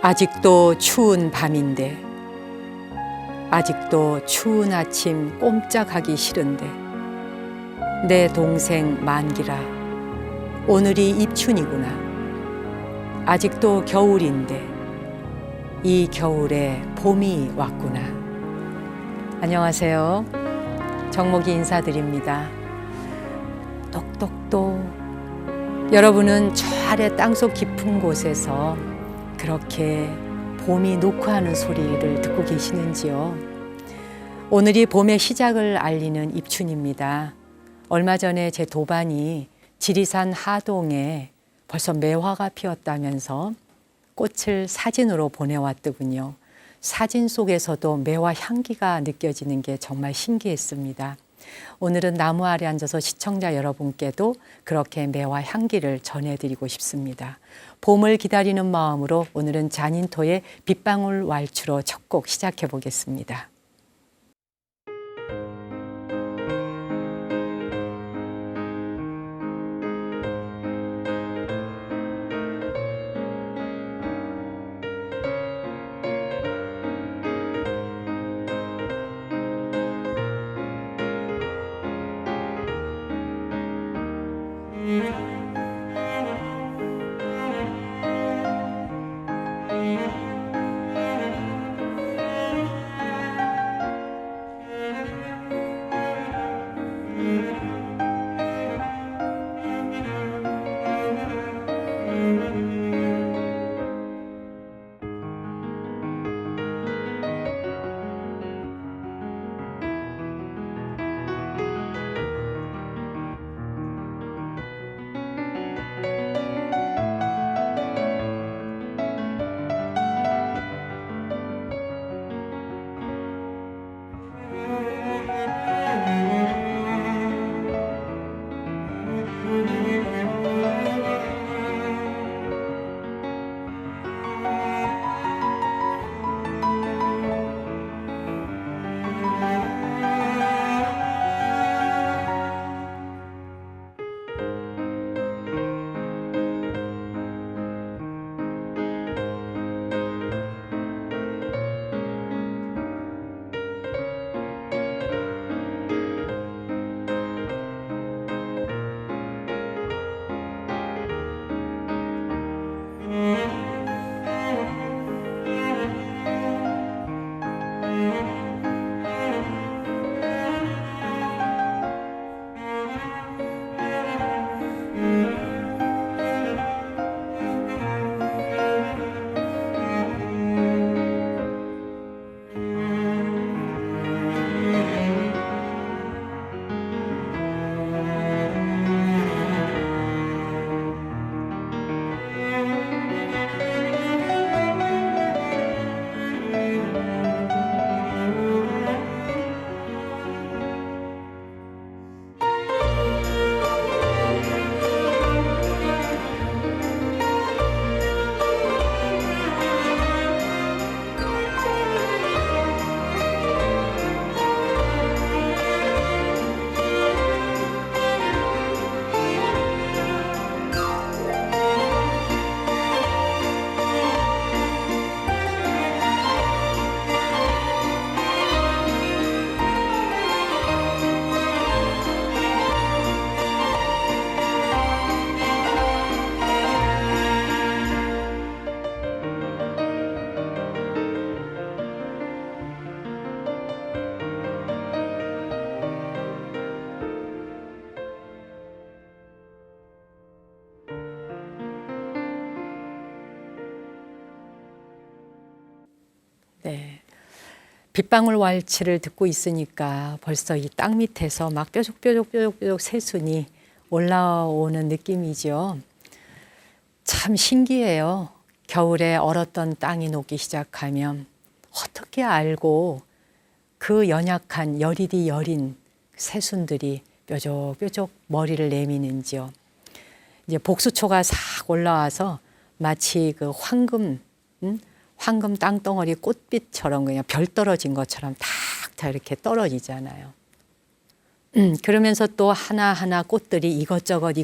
아직도 추운 밤인데, 아직도 추운 아침 꼼짝하기 싫은데, 내 동생 만기라, 오늘이 입춘이구나. 아직도 겨울인데, 이 겨울에 봄이 왔구나. 안녕하세요. 정목이 인사드립니다. 똑똑똑. 여러분은 저 아래 땅속 깊은 곳에서 그렇게 봄이 녹화하는 소리를 듣고 계시는지요? 오늘이 봄의 시작을 알리는 입춘입니다. 얼마 전에 제 도반이 지리산 하동에 벌써 매화가 피었다면서 꽃을 사진으로 보내왔더군요. 사진 속에서도 매화 향기가 느껴지는 게 정말 신기했습니다. 오늘은 나무 아래 앉아서 시청자 여러분께도 그렇게 매화 향기를 전해드리고 싶습니다. 봄을 기다리는 마음으로 오늘은 자닌토의 빗방울 왈츠로 첫 곡 시작해 보겠습니다. 네. 빗방울 왈츠를 듣고 있으니까 벌써 이 땅 밑에서 막 뾰족뾰족 새순이 올라오는 느낌이죠. 참 신기해요. 겨울에 얼었던 땅이 녹기 시작하면 어떻게 알고 그 연약한 여리디 여린 새순들이 뾰족뾰족 머리를 내미는지요. 이제 복수초가 싹 올라와서 마치 그 황금 땅덩어리 꽃빛처럼 그냥 별 떨어진 것처럼 탁 이렇게 떨어지잖아요. 그러면서 또 하나하나 꽃들이 이것저것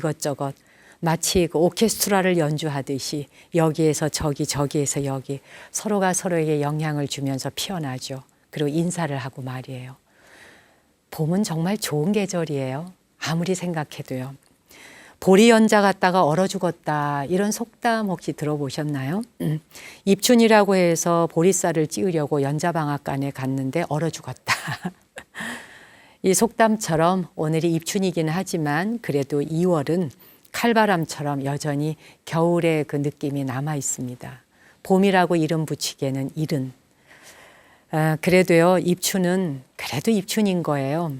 마치 그 오케스트라를 연주하듯이 여기에서 저기 저기에서 여기 서로가 서로에게 영향을 주면서 피어나죠. 그리고 인사를 하고 말이에요. 봄은 정말 좋은 계절이에요. 아무리 생각해도요. 보리 연자 갔다가 얼어 죽었다 이런 속담 혹시 들어보셨나요? 입춘이라고 해서 보리쌀을 찌우려고 연자방앗간에 갔는데 얼어 죽었다. 이 속담처럼 오늘이 입춘이긴 하지만 그래도 2월은 칼바람처럼 여전히 겨울의 그 느낌이 남아 있습니다. 봄이라고 이름 붙이기에는 이른. 그래도요, 입춘은 그래도 입춘인 거예요.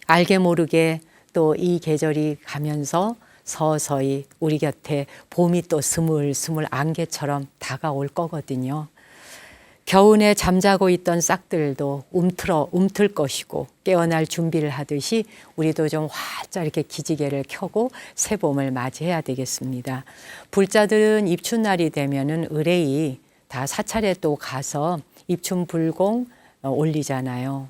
알게 모르게 또 이 계절이 가면서 서서히 우리 곁에 봄이 또 스물스물 안개처럼 다가올 거거든요. 겨우내 잠자고 있던 싹들도 움틀 것이고 깨어날 준비를 하듯이 우리도 좀 활짝 이렇게 기지개를 켜고 새봄을 맞이해야 되겠습니다. 불자들은 입춘날이 되면은 의뢰이 다 사찰에 또 가서 입춘 불공 올리잖아요.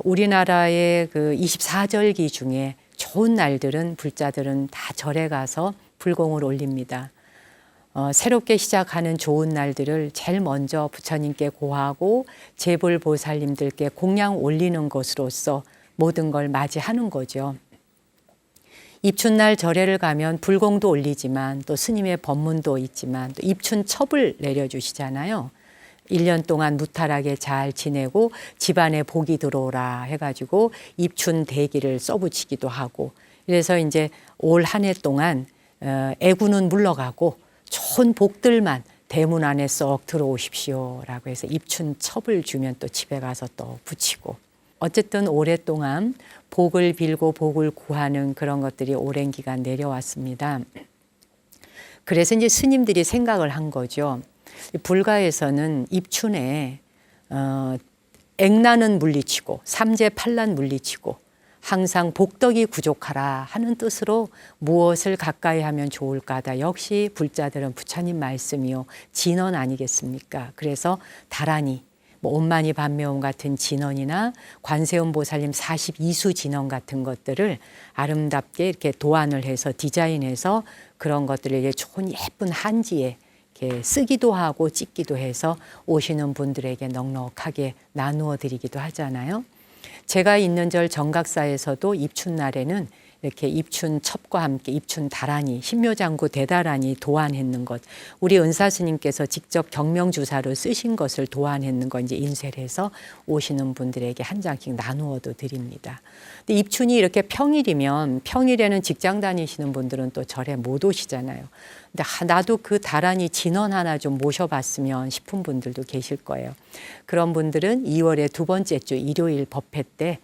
우리나라의 그 24절기 중에 좋은 날들은 불자들은 다 절에 가서 불공을 올립니다. 새롭게 시작하는 좋은 날들을 제일 먼저 부처님께 고하고 재불보살님들께 공양 올리는 것으로서 모든 걸 맞이하는 거죠. 입춘날 절에를 가면 불공도 올리지만 또 스님의 법문도 있지만 또 입춘첩을 내려주시잖아요. 1년 동안 무탈하게 잘 지내고 집안에 복이 들어오라 해가지고 입춘 대기를 써붙이기도 하고 그래서 이제 올 한 해 동안 애구는 물러가고 좋은 복들만 대문 안에 쏙 들어오십시오라고 해서 입춘첩을 주면 또 집에 가서 또 붙이고 어쨌든 오랫동안 복을 빌고 복을 구하는 그런 것들이 오랜 기간 내려왔습니다. 그래서 이제 스님들이 생각을 한 거죠. 불가에서는 입춘에 액난은 물리치고 삼재팔난 물리치고 항상 복덕이 부족하라 하는 뜻으로 무엇을 가까이 하면 좋을까다. 역시 불자들은 부처님 말씀이요. 진언 아니겠습니까? 그래서 다란이, 온만이 반매옴 같은 진언이나 관세음 보살님 42수 진언 같은 것들을 아름답게 이렇게 도안을 해서 디자인해서 그런 것들을 이제 좋은 예쁜 한지에 이렇게 쓰기도 하고 찍기도 해서 오시는 분들에게 넉넉하게 나누어 드리기도 하잖아요. 제가 있는 절 정각사에서도 입춘날에는 이렇게 입춘첩과 함께 입춘 다란이, 신묘장구 대다란이 도안했는 것, 우리 은사스님께서 직접 경명주사로 쓰신 것을 도안했는 거 이제 인쇄를 해서 오시는 분들에게 한 장씩 나누어도 드립니다. 근데 입춘이 이렇게 평일이면 평일에는 직장 다니시는 분들은 또 절에 못 오시잖아요. 근데 나도 그 다란이 진원 하나 좀 모셔봤으면 싶은 분들도 계실 거예요. 그런 분들은 2월의 두 번째 주 일요일 법회 때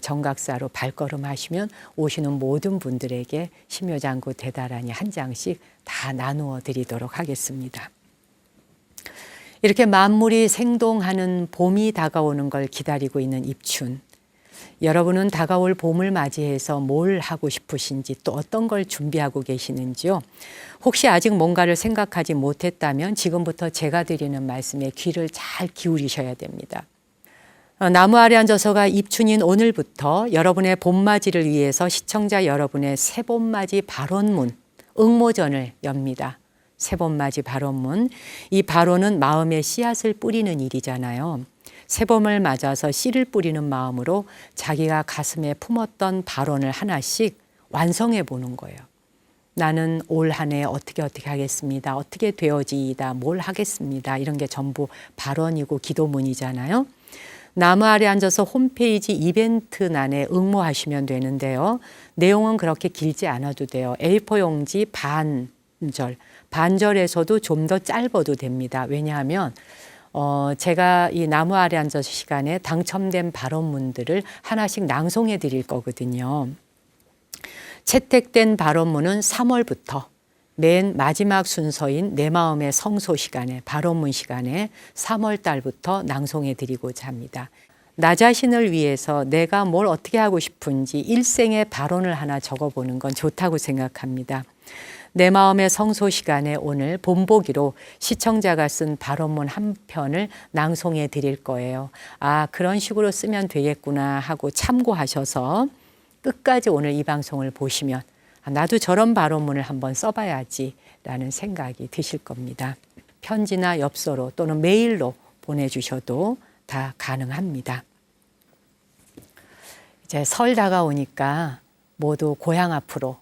정각사로 발걸음하시면 오시는 모든 분들에게 신묘장구 대다란이 한 장씩 다 나누어 드리도록 하겠습니다. 이렇게 만물이 생동하는 봄이 다가오는 걸 기다리고 있는 입춘. 여러분은 다가올 봄을 맞이해서 뭘 하고 싶으신지 또 어떤 걸 준비하고 계시는지요? 혹시 아직 뭔가를 생각하지 못했다면 지금부터 제가 드리는 말씀에 귀를 잘 기울이셔야 됩니다. 나무 아래 앉아서가 입춘인 오늘부터 여러분의 봄맞이를 위해서 시청자 여러분의 새봄맞이 발언문, 응모전을 엽니다. 새봄맞이 발언문. 이 발언은 마음의 씨앗을 뿌리는 일이잖아요. 새봄을 맞아서 씨를 뿌리는 마음으로 자기가 가슴에 품었던 발언을 하나씩 완성해 보는 거예요. 나는 올 한 해 어떻게 하겠습니다. 어떻게 되어지이다. 뭘 하겠습니다. 이런 게 전부 발언이고 기도문이잖아요. 나무 아래 앉아서 홈페이지 이벤트란에 응모하시면 되는데요. 내용은 그렇게 길지 않아도 돼요. A4 용지 반절에서도 좀 더 짧아도 됩니다. 왜냐하면 제가 이 나무 아래 앉아서 시간에 당첨된 발언문들을 하나씩 낭송해 드릴 거거든요. 채택된 발언문은 3월부터 맨 마지막 순서인 내 마음의 성소 시간에 발언문 시간에 3월 달부터 낭송해 드리고자 합니다. 나 자신을 위해서 내가 뭘 어떻게 하고 싶은지 일생의 발언을 하나 적어보는 건 좋다고 생각합니다. 내 마음의 성소 시간에 오늘 본보기로 시청자가 쓴 발언문 한 편을 낭송해 드릴 거예요. 아, 그런 식으로 쓰면 되겠구나 하고 참고하셔서 끝까지 오늘 이 방송을 보시면 나도 저런 발언문을 한번 써봐야지라는 생각이 드실 겁니다. 편지나 엽서로 또는 메일로 보내주셔도 다 가능합니다. 이제 설 다가오니까 모두 고향 앞으로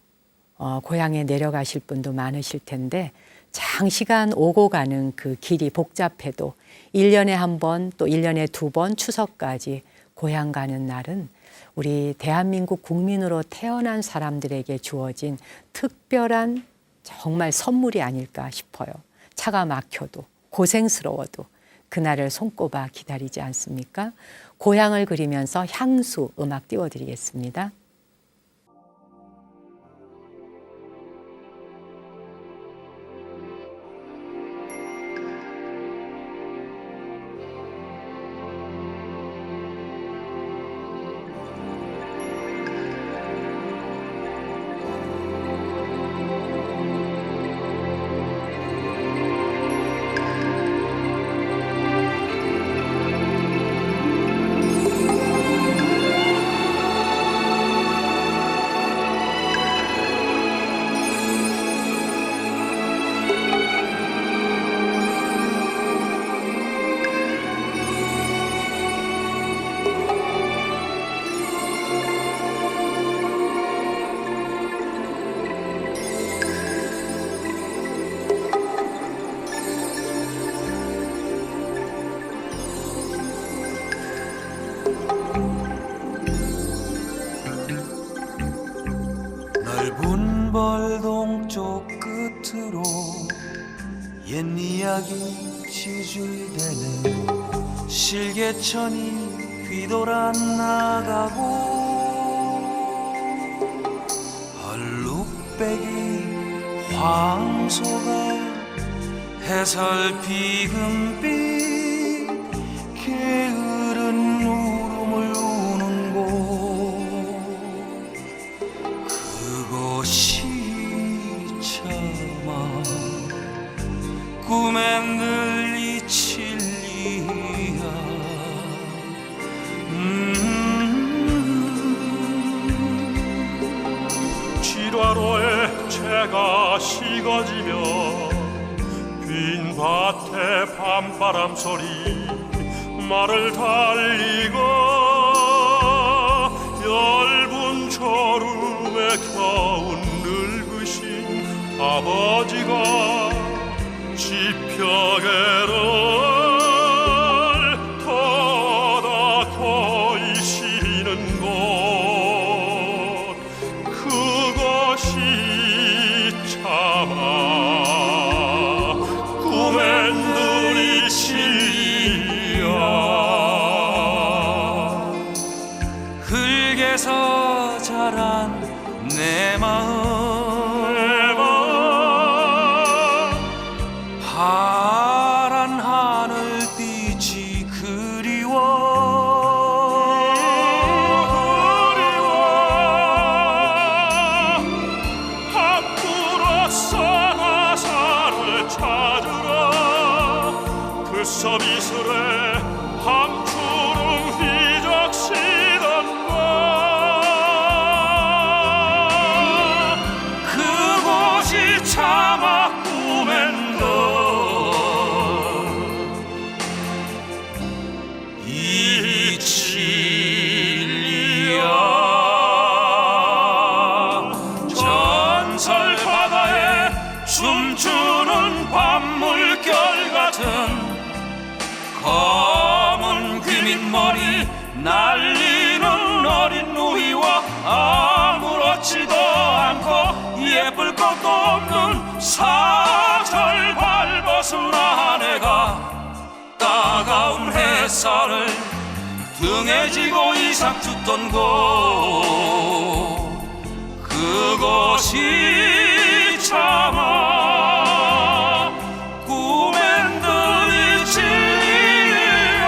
고향에 내려가실 분도 많으실 텐데 장시간 오고 가는 그 길이 복잡해도 1년에 한 번 또 1년에 2번 추석까지 고향 가는 날은 우리 대한민국 국민으로 태어난 사람들에게 주어진 특별한 정말 선물이 아닐까 싶어요. 차가 막혀도 고생스러워도 그날을 손꼽아 기다리지 않습니까? 고향을 그리면서 향수 음악 띄워드리겠습니다. 넓은 벌 동쪽 끝으로 옛 이야기 지줄대는 실개천이 휘돌아 나가고 얼룩배기 황소가 해설비금빛 게으른 울음을 우는 곳 그곳이 참아 꿈에 늘 이칠리야 지라로에 채가 식어지며 빈 밭에 밤바람 소리 말을 달리고 얇은 졸음에 겨운 늙으신 아버지가 지펴개를 터다 거이시는 곳 그것이 참아 꿈의 눈이 실려 흙에서 자란 내 마음 파란 하늘빛이 그리워 밖으로서 나사를 찾으러 들섬이슬에 함초롱 휘적시던 것 그곳이 참아 꿈엔 널 이칠리야 전설 바다에 춤추는 밤물결 같은 검은 귀밑머리 날리는 어린 누이와 아무렇지도 않고 예쁠 것도 없는 사절 발벗은 아내가 따가운 햇살을 등에 지고 이삭 줍던 곳 그것이 참아 꿈엔 늘 이칠리야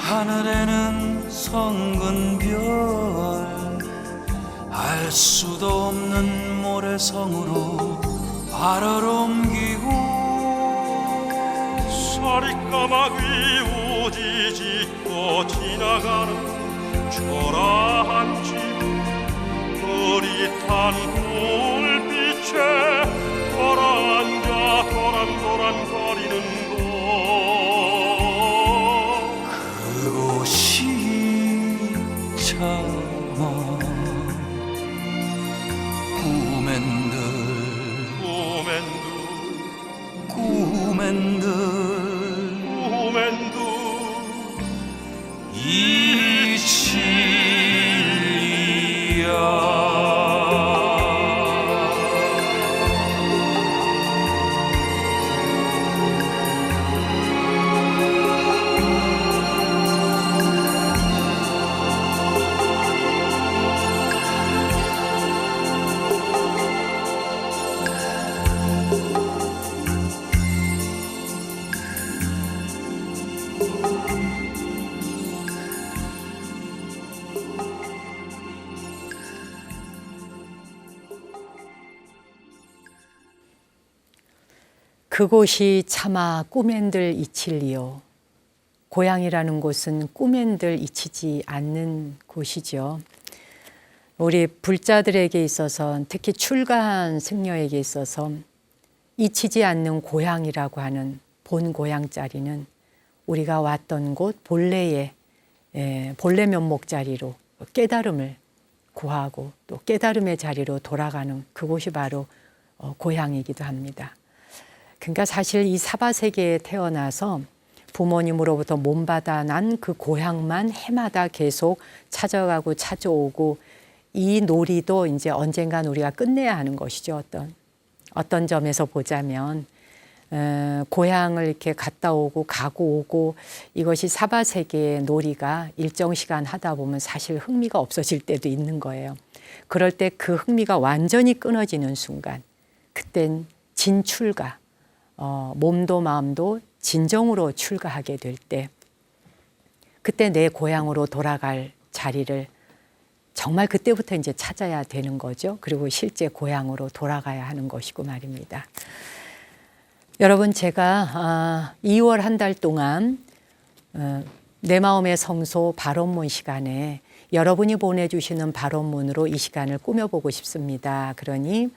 하늘에는 성근 별 알 수도 없는 모래성으로 발을 옮기고 서리까마귀 우지 짓고 지나가는 초라한 집 흐릿한 불빛에 돌아앉아 도란도란거리는 곳 그곳이 참아 꿈엔들 꿈엔들 이 그곳이 차마 꿈엔들 이칠리요. 고향이라는 곳은 꿈엔들 잊히지 않는 곳이죠. 우리 불자들에게 있어서, 특히 출가한 승려에게 있어서 잊히지 않는 고향이라고 하는 본 고향 자리는 우리가 왔던 곳 본래 면목 자리로 깨달음을 구하고 또 깨달음의 자리로 돌아가는 그곳이 바로 고향이기도 합니다. 그러니까 사실 이 사바세계에 태어나서 부모님으로부터 몸받아 난 그 고향만 해마다 계속 찾아가고 찾아오고, 이 놀이도 이제 언젠간 우리가 끝내야 하는 것이죠. 어떤 점에서 보자면 고향을 이렇게 갔다 오고 가고 오고, 이것이 사바세계의 놀이가 일정 시간 하다 보면 사실 흥미가 없어질 때도 있는 거예요. 그럴 때 그 흥미가 완전히 끊어지는 순간, 그땐 진출가, 몸도 마음도 진정으로 출가하게 될 때, 그때 내 고향으로 돌아갈 자리를 정말 그때부터 이제 찾아야 되는 거죠. 그리고 실제 고향으로 돌아가야 하는 것이고 말입니다. 여러분, 제가 2월 한 달 동안 내 마음의 성소 발언문 시간에 여러분이 보내주시는 발언문으로 이 시간을 꾸며보고 싶습니다. 그러니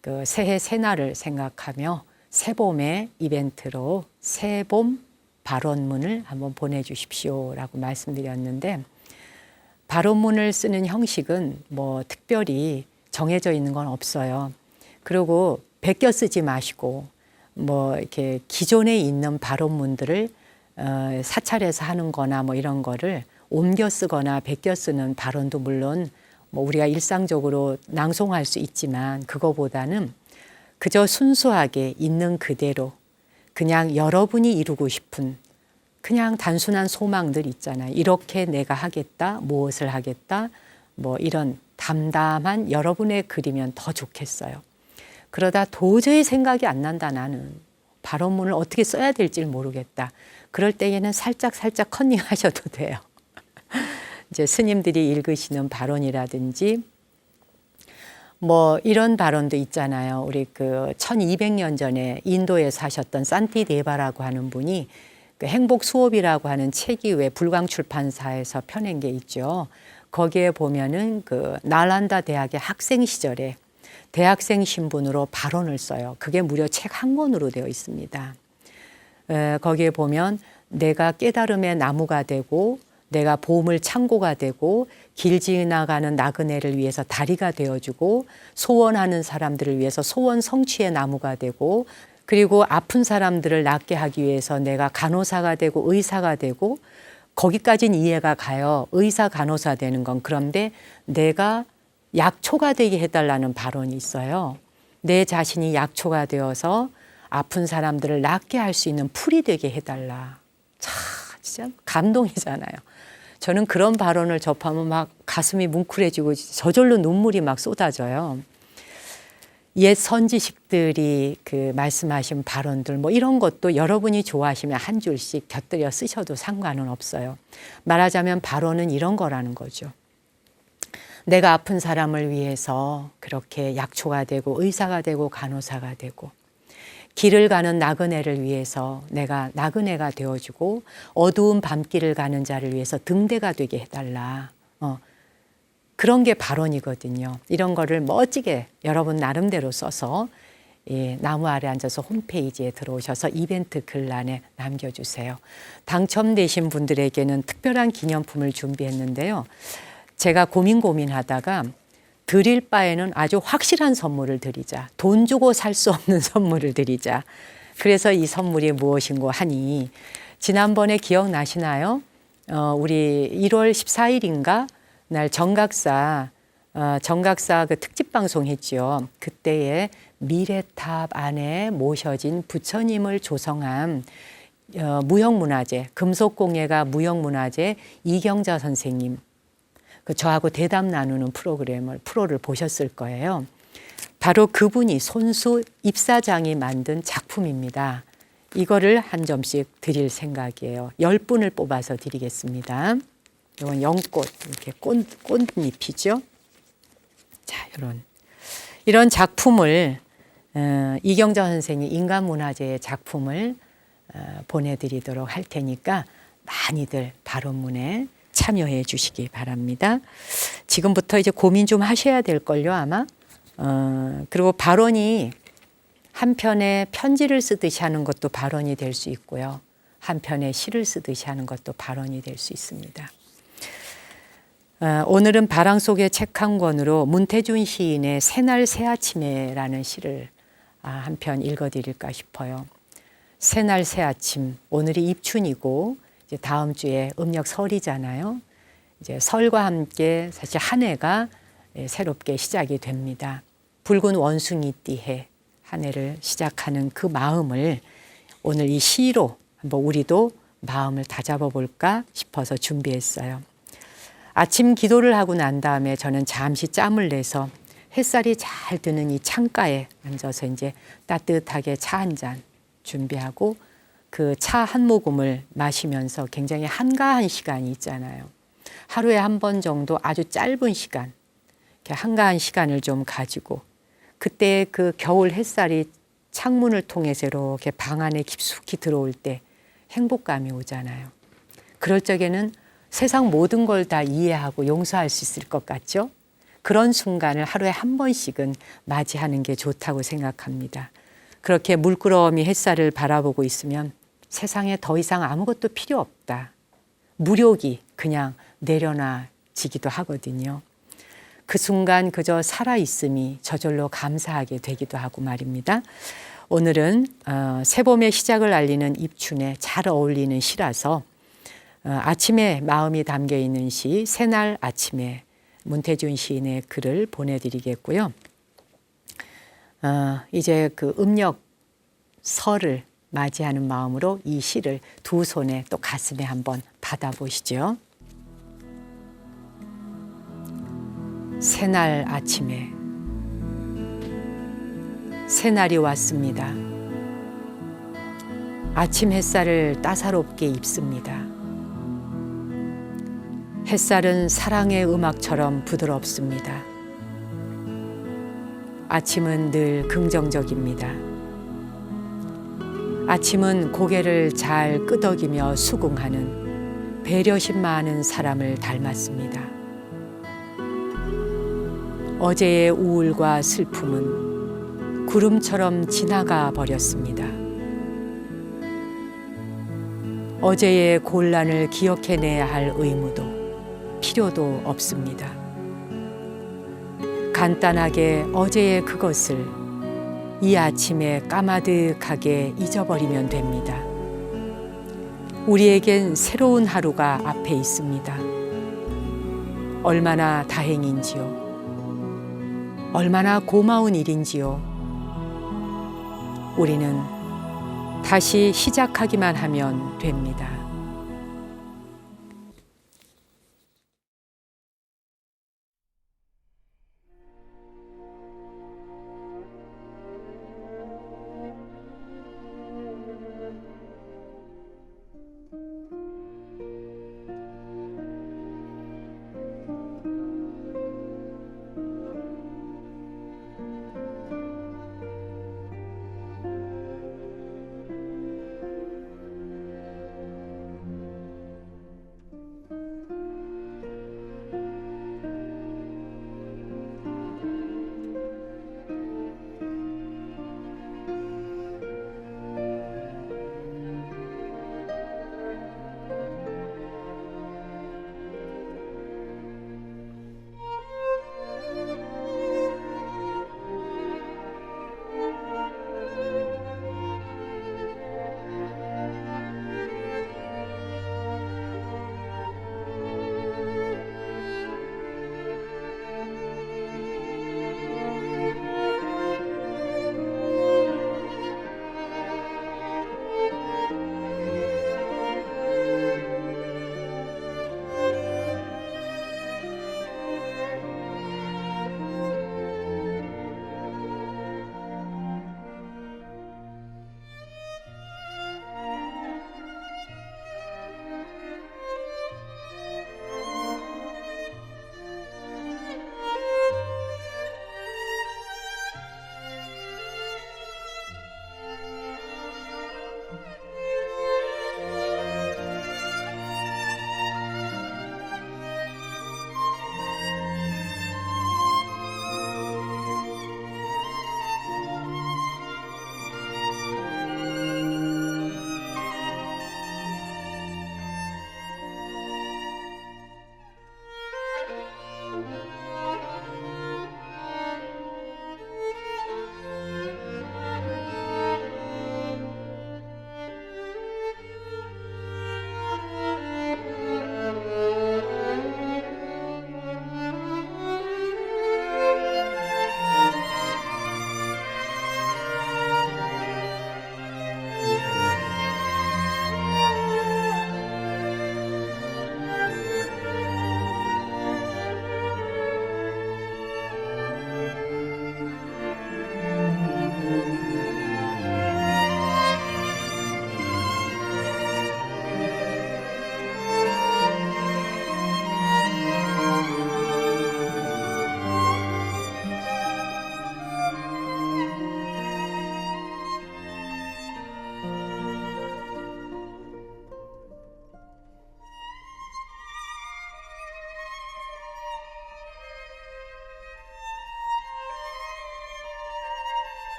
그 새해 새날을 생각하며 새봄의 이벤트로 새봄 발언문을 한번 보내주십시오라고 말씀드렸는데, 발언문을 쓰는 형식은 뭐 특별히 정해져 있는 건 없어요. 그리고 베껴 쓰지 마시고 뭐 이렇게 기존에 있는 발언문들을 사찰에서 하는 거나 뭐 이런 거를 옮겨 쓰거나 베껴 쓰는 발언도 물론 뭐 우리가 일상적으로 낭송할 수 있지만, 그거보다는 그저 순수하게 있는 그대로 그냥 여러분이 이루고 싶은 그냥 단순한 소망들 있잖아요. 이렇게 내가 하겠다, 무엇을 하겠다, 뭐 이런 담담한 여러분의 글이면 더 좋겠어요. 그러다 도저히 생각이 안 난다, 나는 발언문을 어떻게 써야 될지 모르겠다. 그럴 때에는 살짝 컨닝하셔도 돼요. 이제 스님들이 읽으시는 발언이라든지 뭐 이런 발언도 있잖아요. 우리 그 1200년 전에 인도에 사셨던 산티데바라고 하는 분이 그 행복 수업이라고 하는 책이 왜 불광 출판사에서 펴낸 게 있죠. 거기에 보면은 그 날란다 대학의 학생 시절에 대학생 신분으로 발언을 써요. 그게 무려 책 한 권으로 되어 있습니다. 거기에 보면 내가 깨달음의 나무가 되고, 내가 보물 창고가 되고, 길 지나가는 나그네를 위해서 다리가 되어주고, 소원하는 사람들을 위해서 소원 성취의 나무가 되고, 그리고 아픈 사람들을 낫게 하기 위해서 내가 간호사가 되고 의사가 되고, 거기까지는 이해가 가요. 의사 간호사 되는 건. 그런데 내가 약초가 되게 해달라는 발언이 있어요. 내 자신이 약초가 되어서 아픈 사람들을 낫게 할 수 있는 풀이 되게 해달라. 참 진짜 감동이잖아요. 저는 그런 발언을 접하면 막 가슴이 뭉클해지고 저절로 눈물이 막 쏟아져요. 옛 선지식들이 그 말씀하신 발언들 뭐 이런 것도 여러분이 좋아하시면 한 줄씩 곁들여 쓰셔도 상관은 없어요. 말하자면 발언은 이런 거라는 거죠. 내가 아픈 사람을 위해서 그렇게 약초가 되고 의사가 되고 간호사가 되고, 길을 가는 나그네를 위해서 내가 나그네가 되어주고 어두운 밤길을 가는 자를 위해서 등대가 되게 해달라. 그런 게 발언이거든요. 이런 거를 멋지게 여러분 나름대로 써서 나무 아래 앉아서 홈페이지에 들어오셔서 이벤트 글란에 남겨주세요. 당첨되신 분들에게는 특별한 기념품을 준비했는데요. 제가 고민하다가 드릴 바에는 아주 확실한 선물을 드리자. 돈 주고 살 수 없는 선물을 드리자. 그래서 이 선물이 무엇인고 하니 지난번에 기억나시나요? 우리 1월 14일인가 날 정각사 그 특집 방송 했죠. 그때에 미래탑 안에 모셔진 부처님을 조성한 무형문화재, 금속공예가 무형문화재 이경자 선생님, 저하고 대담 나누는 프로를 보셨을 거예요. 바로 그분이 손수 입사장이 만든 작품입니다. 이거를 한 점씩 드릴 생각이에요. 10분을 뽑아서 드리겠습니다. 이건 연꽃, 이렇게 꽃잎이죠. 자, 이런 작품을 이경자 선생님 인간문화재의 작품을 보내드리도록 할 테니까 많이들 발언문에 참여해 주시기 바랍니다. 지금부터 이제 고민 좀 하셔야 될걸요, 아마. 그리고 발언이 한편에 편지를 쓰듯이 하는 것도 발언이 될 수 있고요. 한편에 시를 쓰듯이 하는 것도 발언이 될 수 있습니다. 오늘은 바람 속의 책 한 권으로 문태준 시인의 새날 새아침에라는 시를 한 편 읽어드릴까 싶어요. 새날 새아침, 오늘이 입춘이고 이제 다음 주에 음력 설이잖아요. 이제 설과 함께 사실 한 해가 새롭게 시작이 됩니다. 붉은 원숭이 띠해 한 해를 시작하는 그 마음을 오늘 이 시로 한번 우리도 마음을 다잡아 볼까 싶어서 준비했어요. 아침 기도를 하고 난 다음에 저는 잠시 짬을 내서 햇살이 잘 드는 이 창가에 앉아서 이제 따뜻하게 차 한 잔 준비하고 그 차 한 모금을 마시면서 굉장히 한가한 시간이 있잖아요. 하루에 한 번 정도 아주 짧은 시간, 이렇게 한가한 시간을 좀 가지고 그때 그 겨울 햇살이 창문을 통해서 이렇게 방 안에 깊숙이 들어올 때 행복감이 오잖아요. 그럴 적에는 세상 모든 걸 다 이해하고 용서할 수 있을 것 같죠? 그런 순간을 하루에 한 번씩은 맞이하는 게 좋다고 생각합니다. 그렇게 물끄러미 햇살을 바라보고 있으면 세상에 더 이상 아무것도 필요 없다. 무력이 그냥 내려놔지기도 하거든요. 그 순간 그저 살아있음이 저절로 감사하게 되기도 하고 말입니다. 오늘은 새봄의 시작을 알리는 입춘에 잘 어울리는 시라서 아침에 마음이 담겨 있는 시 새날 아침에 문태준 시인의 글을 보내드리겠고요. 이제 그 음력 설을 맞이하는 마음으로 이 시를 두 손에 또 가슴에 한번 받아보시죠. 새날 아침에 새날이 왔습니다. 아침 햇살을 따사롭게 입습니다. 햇살은 사랑의 음악처럼 부드럽습니다. 아침은 늘 긍정적입니다. 아침은 고개를 잘 끄덕이며 수긍하는 배려심 많은 사람을 닮았습니다. 어제의 우울과 슬픔은 구름처럼 지나가 버렸습니다. 어제의 곤란을 기억해내야 할 의무도 필요도 없습니다. 간단하게 어제의 그것을 이 아침에 까마득하게 잊어버리면 됩니다. 우리에겐 새로운 하루가 앞에 있습니다. 얼마나 다행인지요. 얼마나 고마운 일인지요. 우리는 다시 시작하기만 하면 됩니다.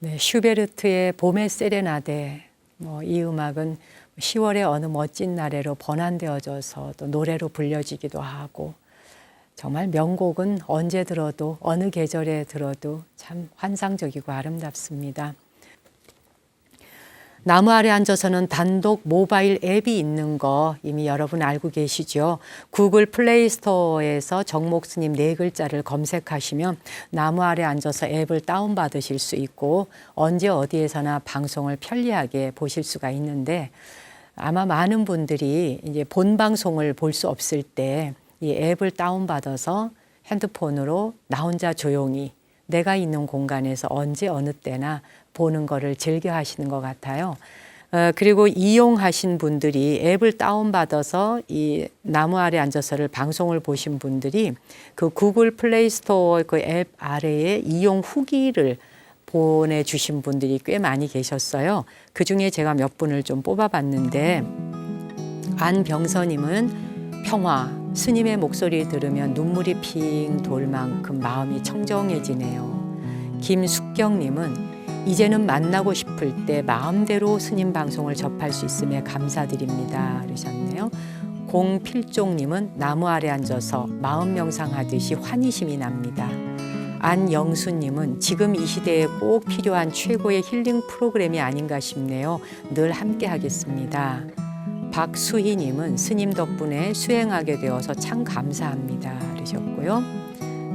네, 슈베르트의 봄의 세레나데, 이 음악은 10월의 어느 멋진 날에로 번안되어져서 또 노래로 불려지기도 하고, 정말 명곡은 언제 들어도 어느 계절에 들어도 참 환상적이고 아름답습니다. 나무 아래 앉아서는 단독 모바일 앱이 있는 거 이미 여러분 알고 계시죠? 구글 플레이 스토어에서 정목스님 4글자를 검색하시면 나무 아래 앉아서 앱을 다운받으실 수 있고 언제 어디에서나 방송을 편리하게 보실 수가 있는데 아마 많은 분들이 이제 본 방송을 볼 수 없을 때 이 앱을 다운받아서 핸드폰으로 나 혼자 조용히 내가 있는 공간에서 언제 어느 때나 보는 거를 즐겨 하시는 것 같아요. 그리고 이용하신 분들이 앱을 다운받아서 이 나무 아래 앉아서를 방송을 보신 분들이 그 구글 플레이 스토어 그 앱 아래에 이용 후기를 보내주신 분들이 꽤 많이 계셨어요. 그 중에 제가 몇 분을 좀 뽑아봤는데 안병서님은 평화, 스님의 목소리 들으면 눈물이 핑 돌 만큼 마음이 청정해지네요. 김숙경님은 이제는 만나고 싶을 때 마음대로 스님 방송을 접할 수 있음에 감사드립니다. 그러셨네요. 공필종님은 나무 아래 앉아서 마음 명상하듯이 환희심이 납니다. 안영수님은 지금 이 시대에 꼭 필요한 최고의 힐링 프로그램이 아닌가 싶네요. 늘 함께 하겠습니다. 박수희님은 스님 덕분에 수행하게 되어서 참 감사합니다. 그러셨고요.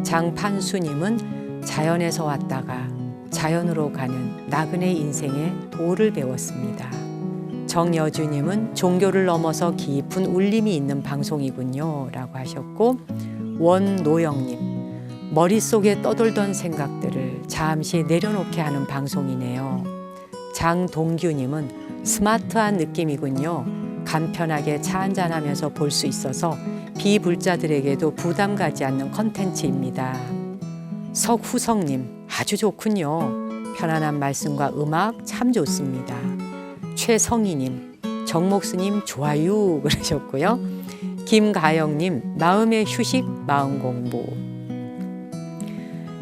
장판수님은 자연에서 왔다가 자연으로 가는 나그네 인생의 도를 배웠습니다. 정여주님은 종교를 넘어서 깊은 울림이 있는 방송이군요. 라고 하셨고 원노영님 머릿속에 떠돌던 생각들을 잠시 내려놓게 하는 방송이네요. 장동규님은 스마트한 느낌이군요. 간편하게 차 한잔하면서 볼 수 있어서 비불자들에게도 부담 가지 않는 컨텐츠입니다. 석후성님 아주 좋군요. 편안한 말씀과 음악 참 좋습니다. 최성희님 정목스님 좋아요 그러셨고요. 김가영님 마음의 휴식 마음 공부.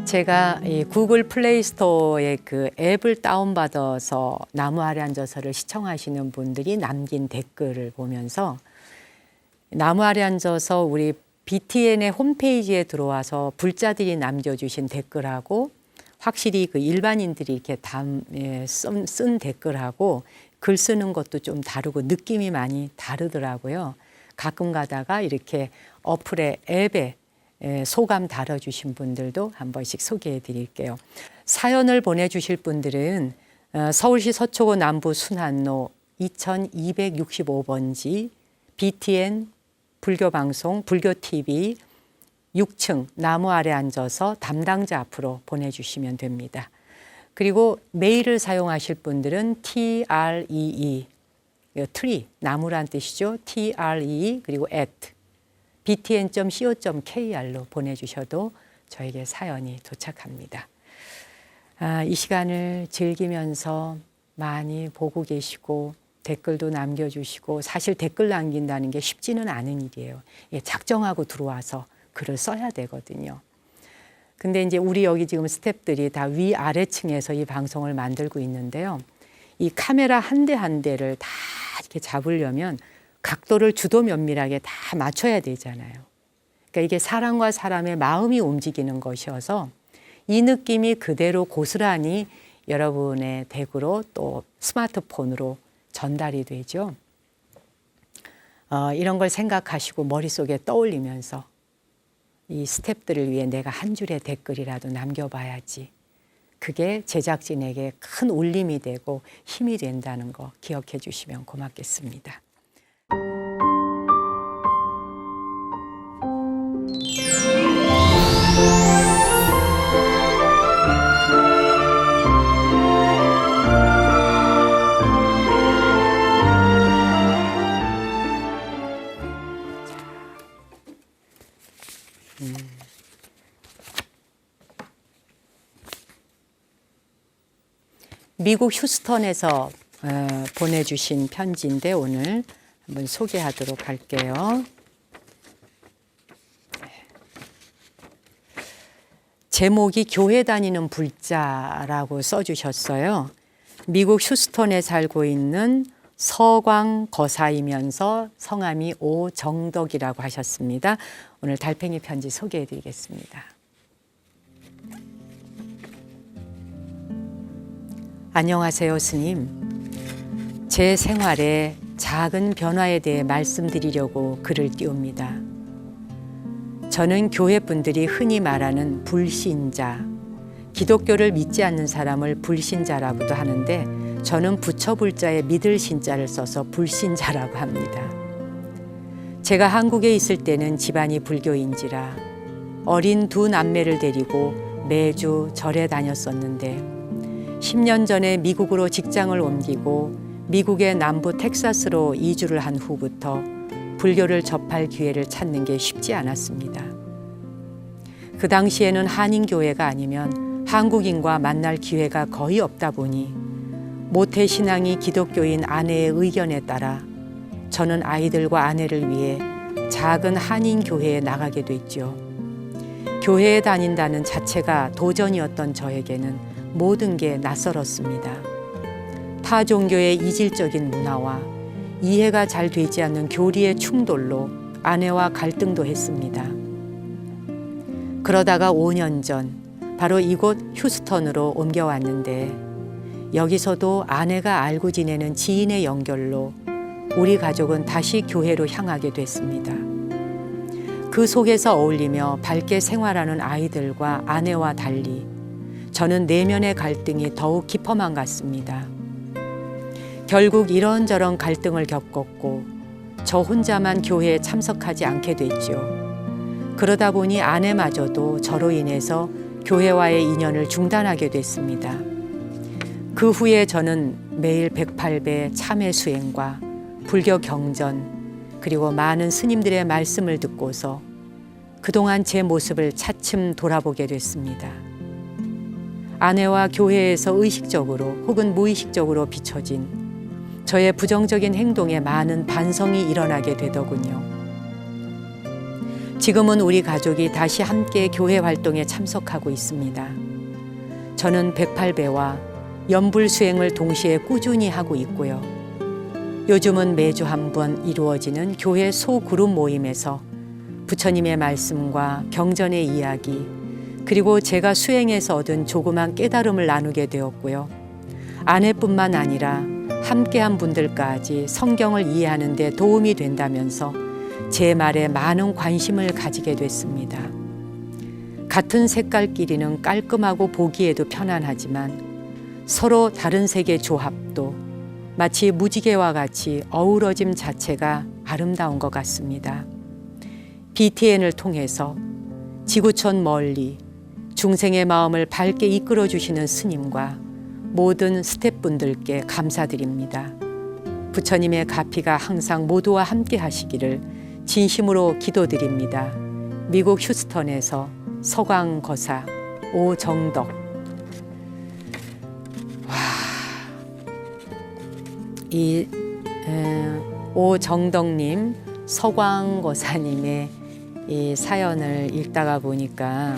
제가 이 구글 플레이 스토어에 그 앱을 다운받아서 나무 아래 앉아서를 시청하시는 분들이 남긴 댓글을 보면서 나무 아래 앉아서 우리 BTN의 홈페이지에 들어와서 불자들이 남겨주신 댓글하고 확실히 그 일반인들이 이렇게 쓴 댓글하고 글 쓰는 것도 좀 다르고 느낌이 많이 다르더라고요. 가끔 가다가 이렇게 어플의 앱에 소감 달아주신 분들도 한 번씩 소개해 드릴게요. 사연을 보내주실 분들은 서울시 서초구 남부 순환로 2265번지 BTN 불교방송 불교TV 6층 나무 아래 앉아서 담당자 앞으로 보내주시면 됩니다. 그리고 메일을 사용하실 분들은 TREE, 트리, 나무란 뜻이죠. TREE 그리고 btn.co.kr로 보내주셔도 저에게 사연이 도착합니다. 이 시간을 즐기면서 많이 보고 계시고 댓글도 남겨주시고 사실 댓글 남긴다는 게 쉽지는 않은 일이에요. 작정하고 들어와서 글을 써야 되거든요. 근데 이제 우리 여기 지금 스태프들이 다 위아래층에서 이 방송을 만들고 있는데요. 이 카메라 한 대 한 대를 다 이렇게 잡으려면 각도를 주도 면밀하게 다 맞춰야 되잖아요. 그러니까 이게 사람과 사람의 마음이 움직이는 것이어서 이 느낌이 그대로 고스란히 여러분의 댁으로 또 스마트폰으로 전달이 되죠. 이런 걸 생각하시고 머릿속에 떠올리면서 이 스태프들을 위해 내가 한 줄의 댓글이라도 남겨봐야지. 그게 제작진에게 큰 울림이 되고 힘이 된다는 거 기억해 주시면 고맙겠습니다. 미국 휴스턴에서 보내주신 편지인데 오늘 한번 소개하도록 할게요. 제목이 교회 다니는 불자라고 써주셨어요. 미국 휴스턴에 살고 있는 서광 거사이면서 성함이 오정덕이라고 하셨습니다. 오늘 달팽이 편지 소개해 드리겠습니다. 안녕하세요, 스님. 제 생활에 작은 변화에 대해 말씀드리려고 글을 띄웁니다. 저는 교회 분들이 흔히 말하는 불신자, 기독교를 믿지 않는 사람을 불신자라고도 하는데 저는 부처불자에 믿을 신자를 써서 불신자라고 합니다. 제가 한국에 있을 때는 집안이 불교인지라 어린 두 남매를 데리고 매주 절에 다녔었는데 10년 전에 미국으로 직장을 옮기고 미국의 남부 텍사스로 이주를 한 후부터 불교를 접할 기회를 찾는 게 쉽지 않았습니다. 그 당시에는 한인교회가 아니면 한국인과 만날 기회가 거의 없다 보니 모태신앙이 기독교인 아내의 의견에 따라 저는 아이들과 아내를 위해 작은 한인교회에 나가게 됐죠. 교회에 다닌다는 자체가 도전이었던 저에게는 모든 게 낯설었습니다. 타 종교의 이질적인 문화와 이해가 잘 되지 않는 교리의 충돌로 아내와 갈등도 했습니다. 그러다가 5년 전 바로 이곳 휴스턴으로 옮겨왔는데 여기서도 아내가 알고 지내는 지인의 연결로 우리 가족은 다시 교회로 향하게 됐습니다. 그 속에서 어울리며 밝게 생활하는 아이들과 아내와 달리 저는 내면의 갈등이 더욱 깊어만 갔습니다. 결국 이런저런 갈등을 겪었고 저 혼자만 교회에 참석하지 않게 됐죠. 그러다 보니 아내마저도 저로 인해서 교회와의 인연을 중단하게 됐습니다. 그 후에 저는 매일 108배 참회 수행과 불교 경전 그리고 많은 스님들의 말씀을 듣고서 그동안 제 모습을 차츰 돌아보게 됐습니다. 아내와 교회에서 의식적으로 혹은 무의식적으로 비춰진 저의 부정적인 행동에 많은 반성이 일어나게 되더군요. 지금은 우리 가족이 다시 함께 교회 활동에 참석하고 있습니다. 저는 108배와 연불 수행을 동시에 꾸준히 하고 있고요. 요즘은 매주 한 번 이루어지는 교회 소그룹 모임에서 부처님의 말씀과 경전의 이야기 그리고 제가 수행해서 얻은 조그만 깨달음을 나누게 되었고요. 아내뿐만 아니라 함께한 분들까지 성경을 이해하는 데 도움이 된다면서 제 말에 많은 관심을 가지게 됐습니다. 같은 색깔끼리는 깔끔하고 보기에도 편안하지만 서로 다른 색의 조합도 마치 무지개와 같이 어우러짐 자체가 아름다운 것 같습니다. BTN을 통해서 지구촌 멀리 중생의 마음을 밝게 이끌어 주시는 스님과 모든 스태프분들께 감사드립니다. 부처님의 가피가 항상 모두와 함께 하시기를 진심으로 기도드립니다. 미국 휴스턴에서 서광 거사 오정덕. 이 오정덕님, 서광 거사님의 이 사연을 읽다가 보니까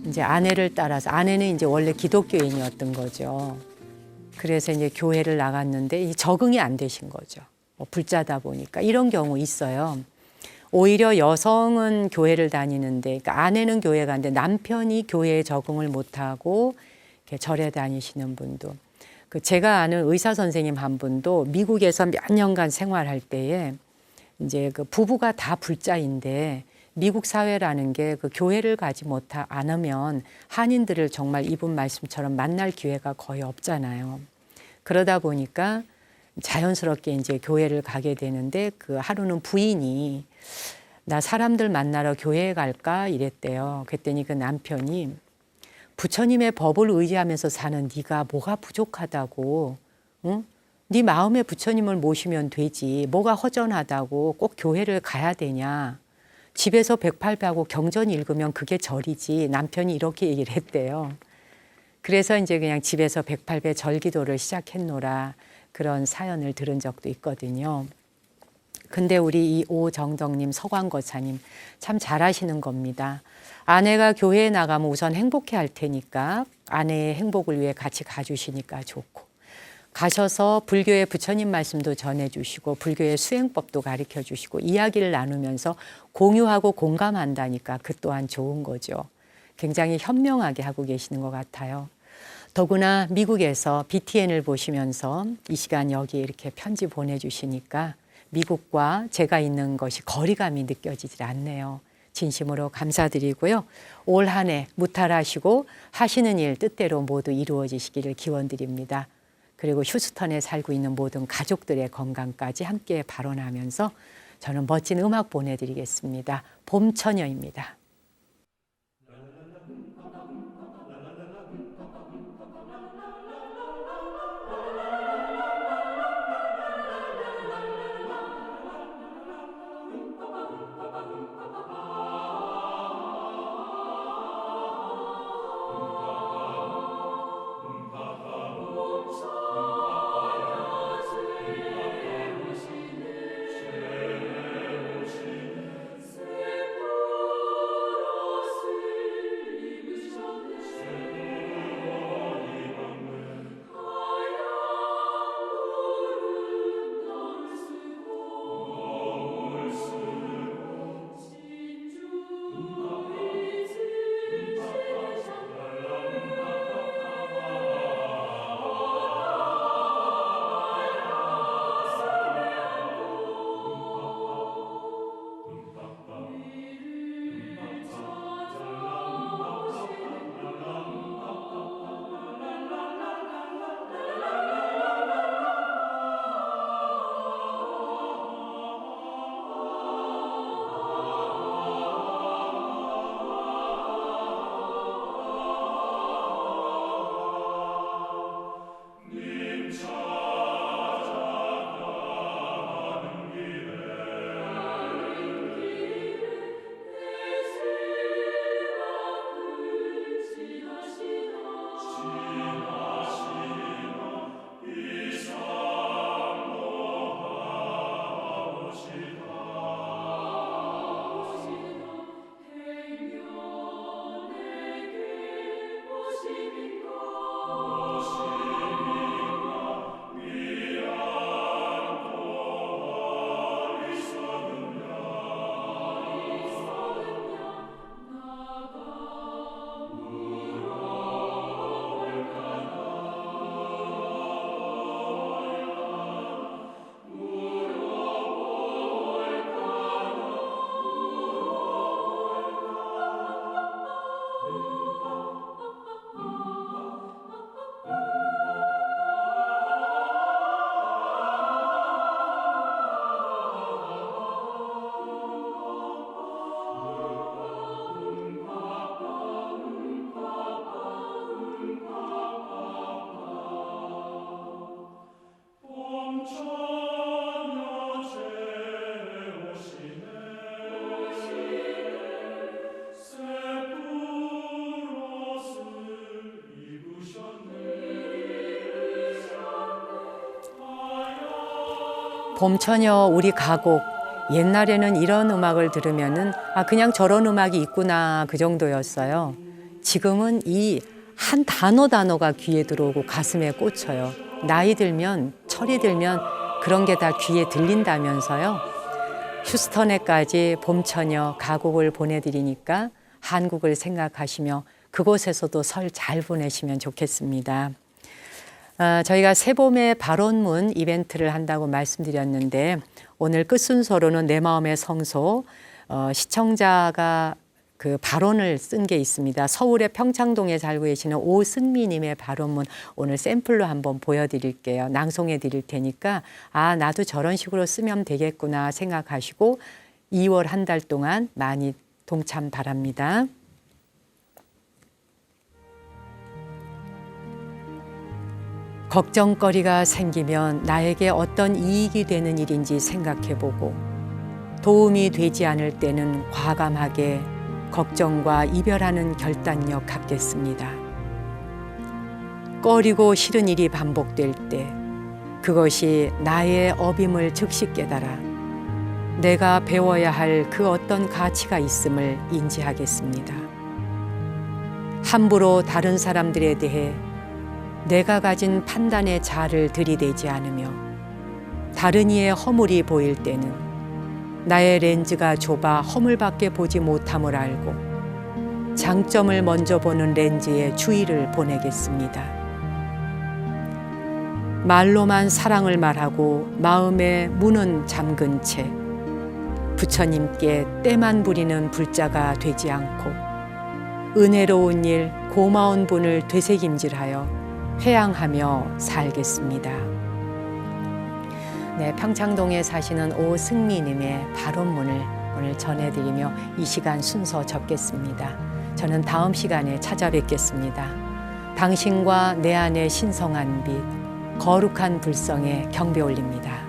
이제 아내를 따라서 아내는 이제 원래 기독교인이었던 거죠. 그래서 이제 교회를 나갔는데 적응이 안 되신 거죠. 불자다 보니까 이런 경우 있어요. 오히려 여성은 교회를 다니는데 그러니까 아내는 교회 가는데 남편이 교회에 적응을 못하고 이렇게 절에 다니시는 분도. 제가 아는 의사 선생님 한 분도 미국에서 몇 년간 생활할 때에 이제 그 부부가 다 불자인데 미국 사회라는 게 그 교회를 가지 않으면 한인들을 정말 이분 말씀처럼 만날 기회가 거의 없잖아요. 그러다 보니까 자연스럽게 이제 교회를 가게 되는데 그 하루는 부인이 나 사람들 만나러 교회에 갈까 이랬대요. 그랬더니 그 남편이 부처님의 법을 의지하면서 사는 네가 뭐가 부족하다고, 응? 네 마음에 부처님을 모시면 되지. 뭐가 허전하다고 꼭 교회를 가야 되냐. 집에서 108배하고 경전 읽으면 그게 절이지. 남편이 이렇게 얘기를 했대요. 그래서 이제 그냥 집에서 108배 절기도를 시작했노라 그런 사연을 들은 적도 있거든요. 근데 우리 이 오정덕님, 서광거사님 참 잘하시는 겁니다. 아내가 교회에 나가면 우선 행복해 할 테니까 아내의 행복을 위해 같이 가주시니까 좋고, 가셔서 불교의 부처님 말씀도 전해주시고 불교의 수행법도 가르쳐주시고 이야기를 나누면서 공유하고 공감한다니까 그 또한 좋은 거죠. 굉장히 현명하게 하고 계시는 것 같아요. 더구나 미국에서 BTN을 보시면서 이 시간 여기에 이렇게 편지 보내주시니까 미국과 제가 있는 것이 거리감이 느껴지질 않네요. 진심으로 감사드리고요. 올 한 해 무탈하시고 하시는 일 뜻대로 모두 이루어지시기를 기원드립니다. 그리고 휴스턴에 살고 있는 모든 가족들의 건강까지 함께 발언하면서 저는 멋진 음악 보내드리겠습니다. 봄처녀입니다. 봄처녀 우리 가곡. 옛날에는 이런 음악을 들으면은 그냥 저런 음악이 있구나 그 정도였어요. 지금은 이 한 단어가 귀에 들어오고 가슴에 꽂혀요. 나이 들면, 철이 들면 그런 게 다 귀에 들린다면서요. 휴스턴에까지 봄처녀 가곡을 보내드리니까 한국을 생각하시며 그곳에서도 설 잘 보내시면 좋겠습니다. 저희가 새봄의 발언문 이벤트를 한다고 말씀드렸는데 오늘 끝순서로는 내 마음의 성소 시청자가 그 발언을 쓴 게 있습니다. 서울의 평창동에 살고 계시는 오승미님의 발언문 오늘 샘플로 한번 보여드릴게요. 낭송해 드릴 테니까 나도 저런 식으로 쓰면 되겠구나 생각하시고 2월 한 달 동안 많이 동참 바랍니다. 걱정거리가 생기면 나에게 어떤 이익이 되는 일인지 생각해보고 도움이 되지 않을 때는 과감하게 걱정과 이별하는 결단력 갖겠습니다. 꺼리고 싫은 일이 반복될 때 그것이 나의 업임을 즉시 깨달아 내가 배워야 할 그 어떤 가치가 있음을 인지하겠습니다. 함부로 다른 사람들에 대해 내가 가진 판단의 자를 들이대지 않으며 다른 이의 허물이 보일 때는 나의 렌즈가 좁아 허물밖에 보지 못함을 알고 장점을 먼저 보는 렌즈에 주의를 보내겠습니다. 말로만 사랑을 말하고 마음의 문은 잠근 채 부처님께 때만 부리는 불자가 되지 않고 은혜로운 일, 고마운 분을 되새김질하여 회양하며 살겠습니다. 네, 평창동에 사시는 오승미님의 발언문을 오늘 전해드리며 이 시간 순서 접겠습니다. 저는 다음 시간에 찾아뵙겠습니다. 당신과 내 안의 신성한 빛, 거룩한 불성에 경배 올립니다.